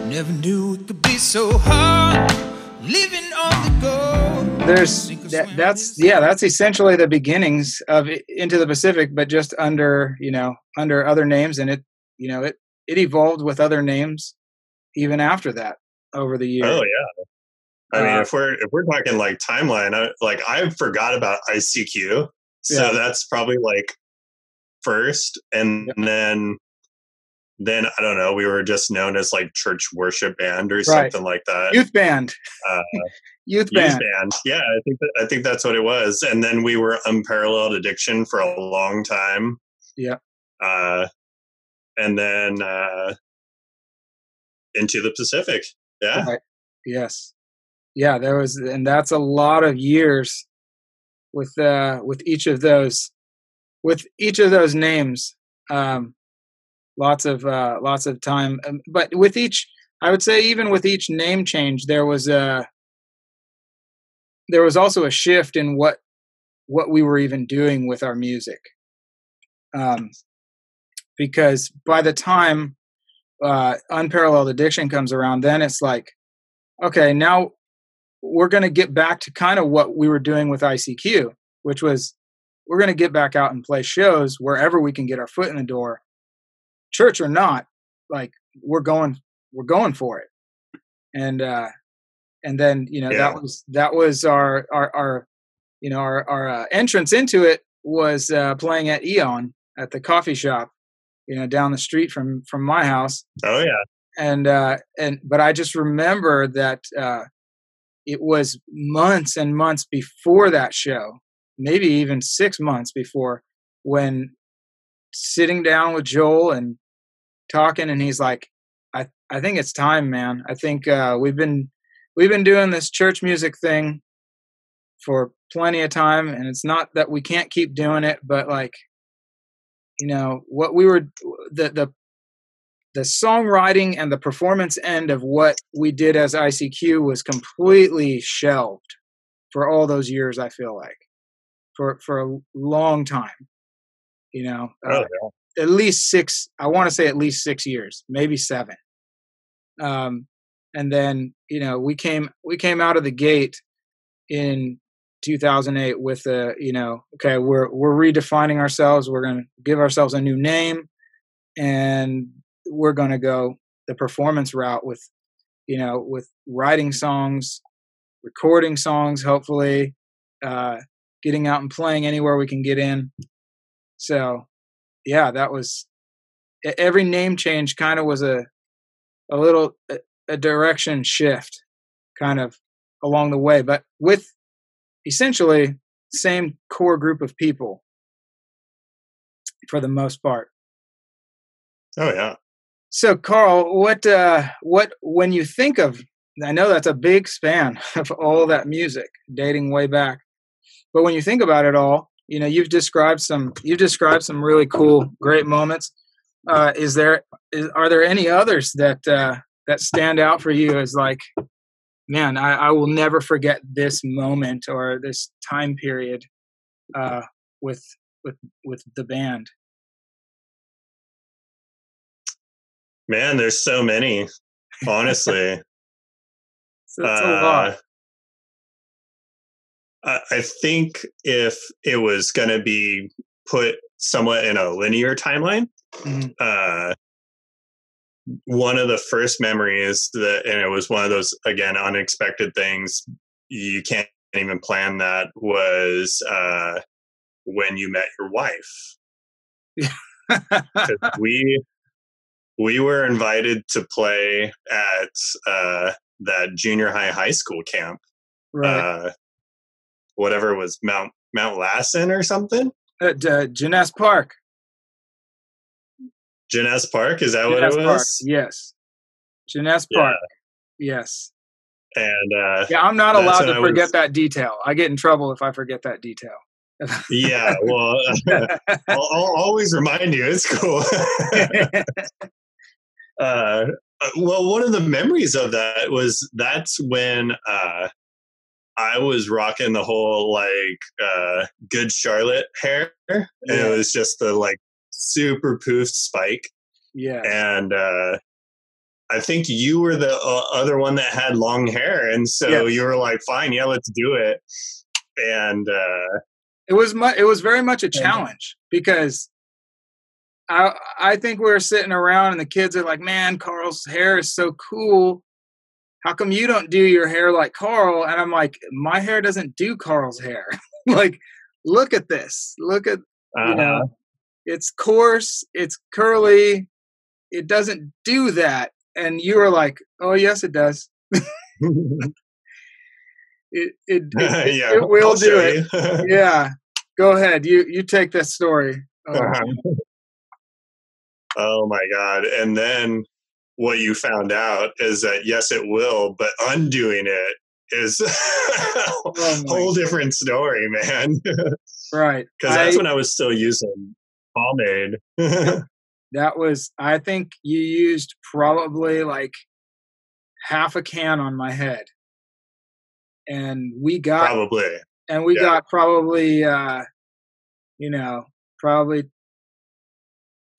Never knew it could be so hard living on the go. That's essentially the beginnings of Into the Pacific, but just under other names, and it evolved with other names even after that over the years. Oh yeah. I mean, if we're talking like timeline, I forgot about ICQ, so that's probably like first, and then I don't know. We were just known as like church worship band or something like that. Youth band. Youth band. Yeah, I think that's what it was. And then we were Unparalleled Addiction for a long time. Yeah. And then Into the Pacific. Yeah. Right. Yes. Yeah, and that's a lot of years with each of those names. Lots of time, but with each, I would say, even with each name change, there was also a shift in what we were even doing with our music. Because by the time Unparalleled Addiction comes around, then it's like, okay, now we're going to get back to kind of what we were doing with ICQ, which was we're going to get back out and play shows wherever we can get our foot in the door, church or not. Like we're going for it. And then, that was our entrance into it was playing at Eon at the coffee shop, down the street from my house. Oh yeah. But I just remember that it was months and months before that show, maybe even 6 months before, when sitting down with Joel and talking, and he's like, I think it's time, man. I think we've been doing this church music thing for plenty of time, and it's not that we can't keep doing it, but like, what we were the songwriting and the performance end of what we did as ICQ was completely shelved for all those years. I feel like for a long time, at least 6. I want to say at least 6 years, maybe 7. And then we came out of the gate in 2008 with okay, we're redefining ourselves. We're going to give ourselves a new name, and we're going to go the performance route with writing songs, recording songs, hopefully, getting out and playing anywhere we can get in. So yeah, that was every name change kind of was a direction shift kind of along the way, but with essentially same core group of people for the most part. Oh yeah. So Karl, what when you think of, I know that's a big span of all that music dating way back, but when you think about it all, you've described some really cool, great moments. Are there any others that stand out for you as like, man, I will never forget this moment or this time period with the band? Man, there's so many, honestly. So it's a lot. I think if it was going to be put somewhat in a linear timeline, one of the first memories and it was one of those, again, unexpected things, you can't even plan, that was when you met your wife. 'Cause we were invited to play at that junior high school camp. Right. Whatever it was, Mount Lassen or something? At Jeunesse Park. Jeunesse Park, is that what it was? Park. Yes. Jeunesse Park. Yes. And I'm not allowed to forget that detail. I get in trouble if I forget that detail. Yeah, well, I'll always remind you. It's cool. Well, one of the memories of that was that's when I was rocking the whole like Good Charlotte hair, and it was just the like super poofed spike. Yes. And I think you were the other one that had long hair, and so Yes. you were like, "Fine, yeah, let's do it." And It was very much a challenge because I think we were sitting around and the kids are like, "Man, Karl's hair is so cool. How come you don't do your hair like Karl?" And I'm like, "My hair doesn't do Karl's hair. Like, look at this. Look at, you know, it's coarse, it's curly. It doesn't do that." And you were like, "Oh, yes, it does. yeah, It will I'll do show it." you. Yeah. Go ahead. You take this story. Oh my God. And then what you found out is that, yes, it will, but undoing it is a whole different story, man. Right. Because that's when I was still using pomade. That was, I think you used probably like half a can on my head. And we got probably, probably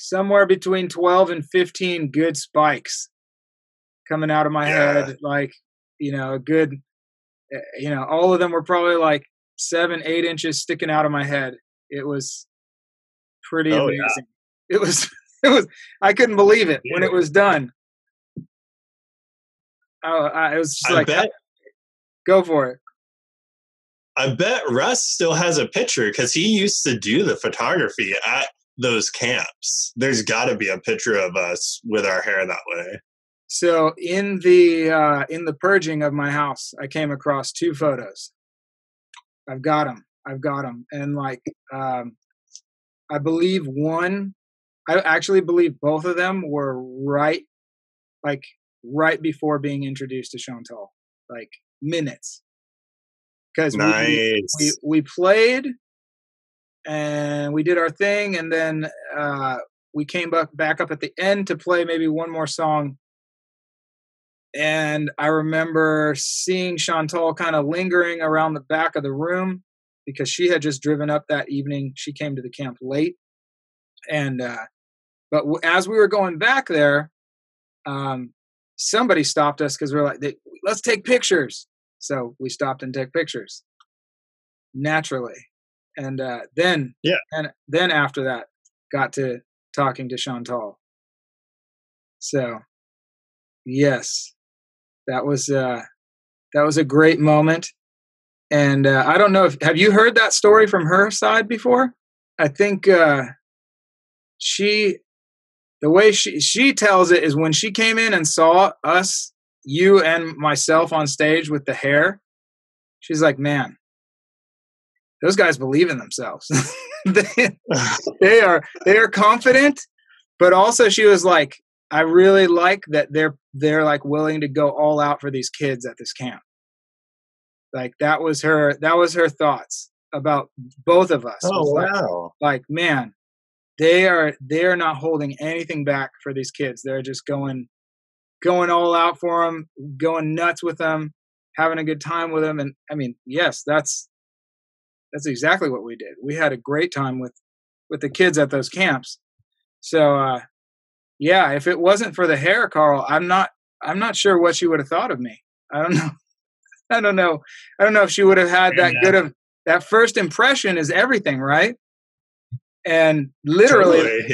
somewhere between 12 and 15 good spikes coming out of my head. Like, a good, all of them were probably like 7-8 inches sticking out of my head. It was pretty amazing. Yeah. It was, I couldn't believe it when it was done. It was just go for it. I bet Russ still has a picture because he used to do the photography at those camps. There's got to be a picture of us with our hair that way. So in the purging of my house, I came across 2 photos. I've got them, and I believe I actually believe both of them were right before being introduced to Chantal, like minutes. Because we played and we did our thing, and then we came back up at the end to play maybe one more song. And I remember seeing Chantal kind of lingering around the back of the room because she had just driven up that evening. She came to the camp late, and but as we were going back there, somebody stopped us because we were like, "Let's take pictures." So we stopped and took pictures naturally. And then after that, got to talking to Chantal. So yes, that was a great moment. And I don't know have you heard that story from her side before? I think the way she tells it is when she came in and saw us, you and myself on stage with the hair, she's like, "Man, those guys believe in themselves." they are confident, but also she was like, "I really like that they're like willing to go all out for these kids at this camp." Like that was her thoughts about both of us. Oh, wow. Like, man, they're not holding anything back for these kids. They're just going all out for them, going nuts with them, having a good time with them. And I mean, yes, that's exactly what we did. We had a great time with the kids at those camps. So yeah, if it wasn't for the hair, Karl, I'm not sure what she would have thought of me. I don't know. I don't know if she would have had that good of that first impression is everything, right? And literally,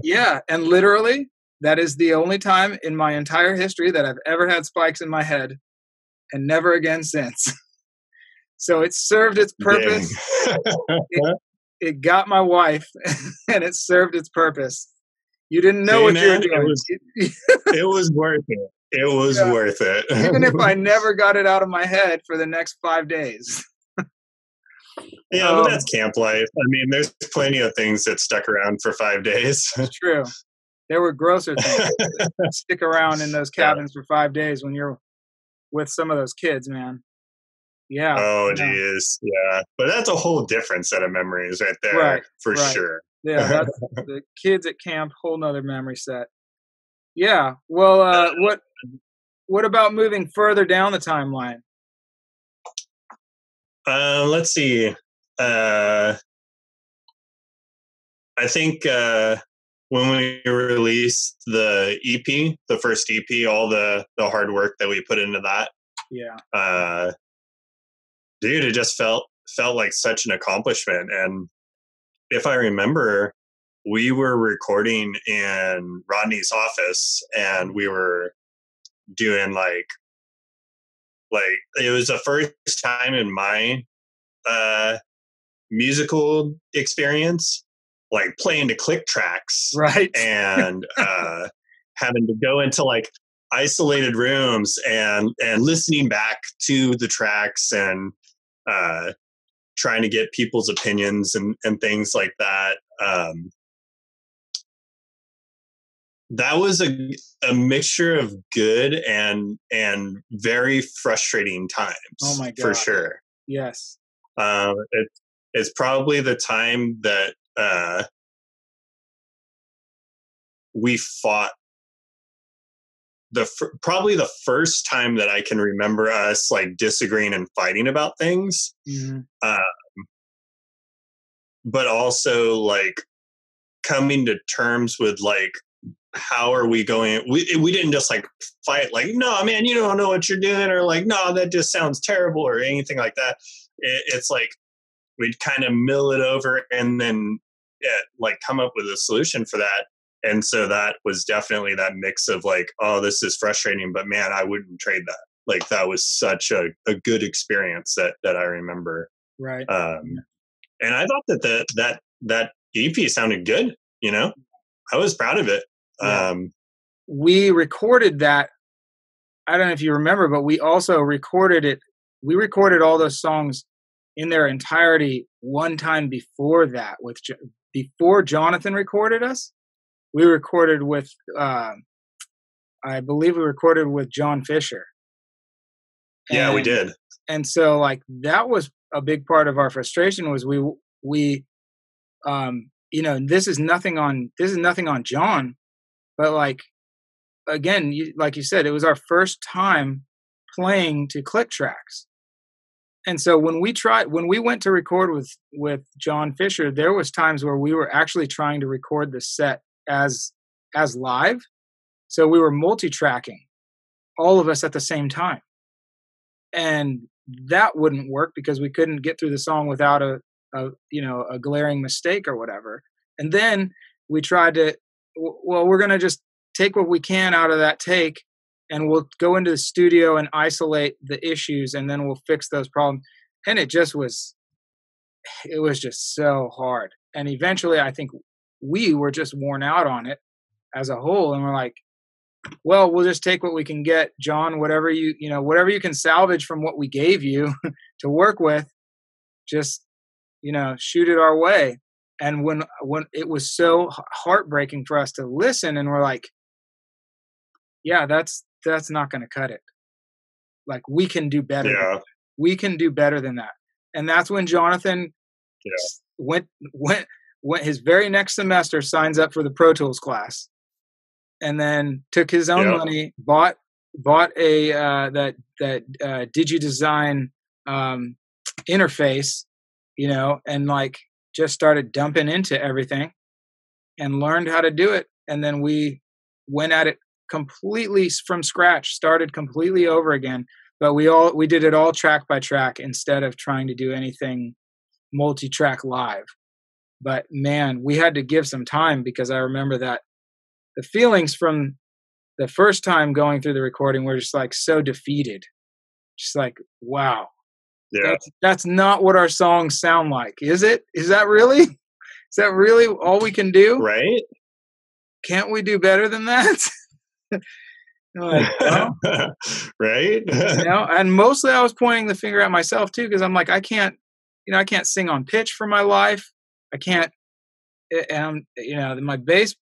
yeah, and literally, that is the only time in my entire history that I've ever had spikes in my head, and never again since. So it served its purpose. It got my wife, and it served its purpose. You didn't know what you were doing. It was worth it. It was worth it. Even if I never got it out of my head for the next 5 days. Yeah, but that's camp life. I mean, there's plenty of things that stuck around for 5 days. It's true. There were grosser things that stick around in those cabins for 5 days when you're with some of those kids, man. Yeah. Oh, geez. Yeah. But that's a whole different set of memories right there, for sure. Yeah, that's the kids at camp, whole nother memory set. Yeah. Well, what about moving further down the timeline? Let's see. I think when we released the EP, the first EP, all the hard work that we put into that. Yeah. Dude, it just felt like such an accomplishment. And if I remember, we were recording in Rodney's office, and we were doing like it was the first time in my musical experience, like playing to click tracks, Right. and having to go into like isolated rooms and listening back to the tracks, and trying to get people's opinions and things like that. That was a mixture of good and very frustrating times. Oh my God. For sure. Yes. It's probably the time that we fought. Probably the first time that I can remember us like disagreeing and fighting about things. Mm-hmm. But also like coming to terms with like, how are we going? We didn't just like fight like, no, man, you don't know what you're doing, or like, no, that just sounds terrible, or anything like that. It's like we'd kind of mill it over and then like come up with a solution for that. And so that was definitely that mix of like, oh, this is frustrating, but man, I wouldn't trade that. Like that was such a good experience that I remember. Right. And I thought that EP sounded good. You know, I was proud of it. Yeah. We recorded that. I don't know if you remember, but we also recorded it. We recorded all those songs in their entirety one time before that. Before Jonathan recorded us, we recorded with, I believe we recorded with John Fisher. Yeah, we did. And so like that was a big part of our frustration was we you know, this is nothing on John, but like, again, like you said, it was our first time playing to click tracks. And so when we went to record with John Fisher, there was times where we were actually trying to record the set as live. So we were multi-tracking all of us at the same time. And that wouldn't work because we couldn't get through the song without a glaring mistake or whatever. And then we tried to, well, we're going to just take what we can out of that take, and we'll go into the studio and isolate the issues, and then we'll fix those problems. And it was just so hard. And eventually I think we were just worn out on it as a whole. And we're like, well, we'll just take what we can get, John, whatever you can salvage from what we gave you to work with, just, shoot it our way. And when it was so heartbreaking for us to listen, and we're like, yeah, that's not going to cut it. Like, we can do better. Yeah. We can do better than that. And that's when Jonathan went his very next semester, signs up for the Pro Tools class, and then took his own money, bought a that DigiDesign interface, and like just started dumping into everything and learned how to do it. And then we went at it completely from scratch, started completely over again. But we did it all track by track instead of trying to do anything multi-track live. But man, we had to give some time, because I remember that the feelings from the first time going through the recording were just like so defeated. Just like, wow. Yeah. That's not what our songs sound like, is it? Is that really all we can do? Right? Can't we do better than that? Like, well, right? And mostly I was pointing the finger at myself too, because I'm like, I can't sing on pitch for my life. I can't, and my bass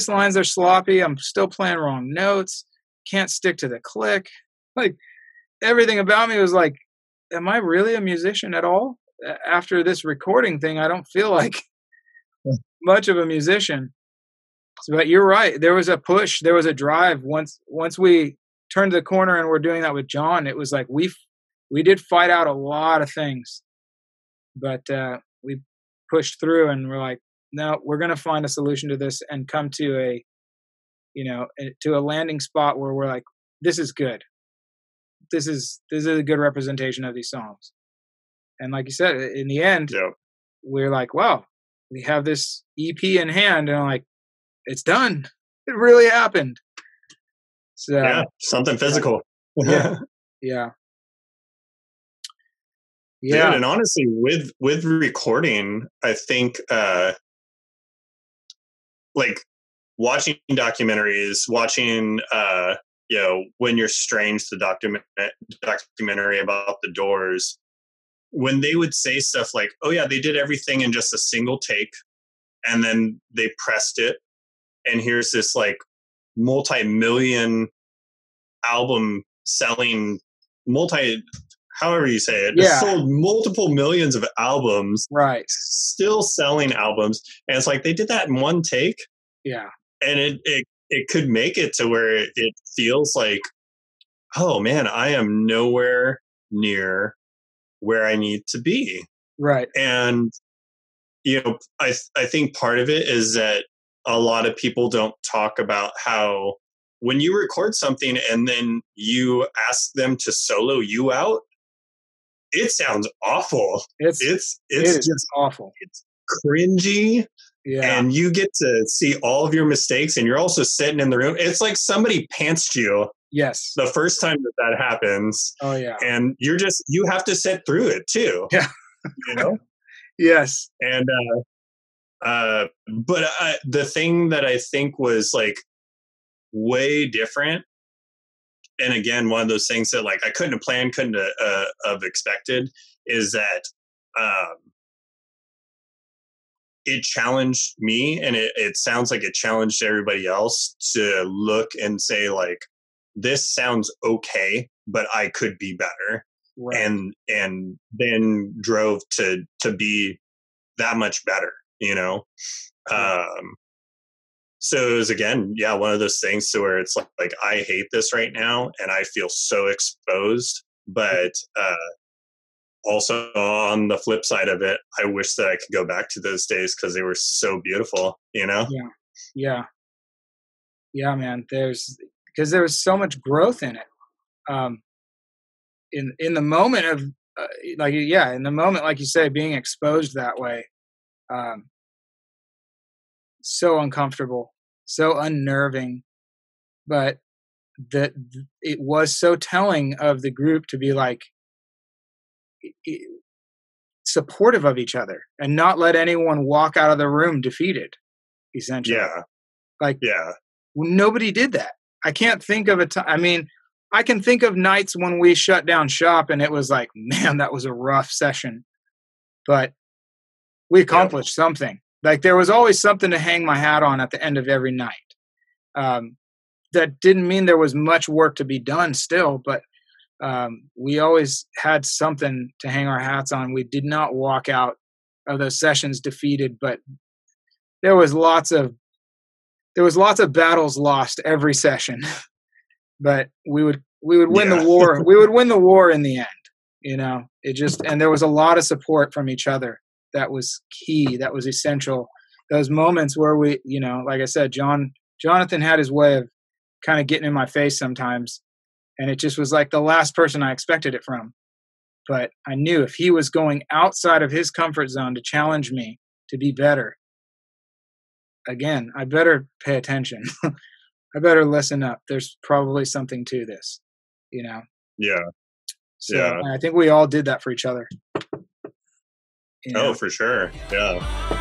lines are sloppy. I'm still playing wrong notes. Can't stick to the click. Like, everything about me was like, am I really a musician at all? After this recording thing, I don't feel like much of a musician. But you're right. There was a push. There was a drive. Once we turned the corner and we're doing that with John, it was like we did fight out a lot of things, but we pushed through, and we're like, no, we're going to find a solution to this and come to to a landing spot where we're like, this is good. This is a good representation of these songs. And like you said, in the end, we're like, wow, we have this EP in hand, and I'm like, it's done. It really happened. So yeah, something physical. Yeah. Dude, and honestly, with recording, I think like watching documentaries, watching When You're Strange, the documentary about the Doors, when they would say stuff like, oh yeah, they did everything in just a single take, and then they pressed it, and here's this like multi-million album selling, however you say it, sold multiple millions of albums, right? Still selling albums, and it's like they did that in one take, and it could make it to where it feels like, oh man, I am nowhere near where I need to be, right? And I think part of it is that a lot of people don't talk about how when you record something and then you ask them to solo you out, it sounds awful. It's just awful. It's cringy. Yeah. And you get to see all of your mistakes, and you're also sitting in the room. It's like somebody pantsed you. Yes. The first time that happens. Oh yeah. And you have to sit through it too. Yeah. Yes. And but the thing that I think was like way different, and again, one of those things that like I couldn't have planned, couldn't have expected, is that it challenged me, and it sounds like it challenged everybody else to look and say like, this sounds okay, but I could be better. Right. And then drove to be that much better, So it was, again, one of those things to where it's like I hate this right now and I feel so exposed, but also on the flip side of it, I wish that I could go back to those days because they were so beautiful, Yeah, man. Because there was so much growth in it. In the moment of in the moment, like you say, being exposed that way, so uncomfortable, so unnerving, but that it was so telling of the group to be like supportive of each other and not let anyone walk out of the room defeated, essentially. Nobody did that. I can't think of a time. I mean, I can think of nights when we shut down shop and it was like, man, that was a rough session, but we accomplished something. Like there was always something to hang my hat on at the end of every night. That didn't mean there was much work to be done still, but we always had something to hang our hats on. We did not walk out of those sessions defeated, but there was lots of battles lost every session. But we would win the war. We would win the war in the end. And there was a lot of support from each other. That was key. That was essential. Those moments where we, like I said, Jonathan had his way of kind of getting in my face sometimes. And it just was like the last person I expected it from. But I knew if he was going outside of his comfort zone to challenge me to be better, again, I better pay attention. I better listen up. There's probably something to this, Yeah. So I think we all did that for each other. Oh, for sure. Yeah.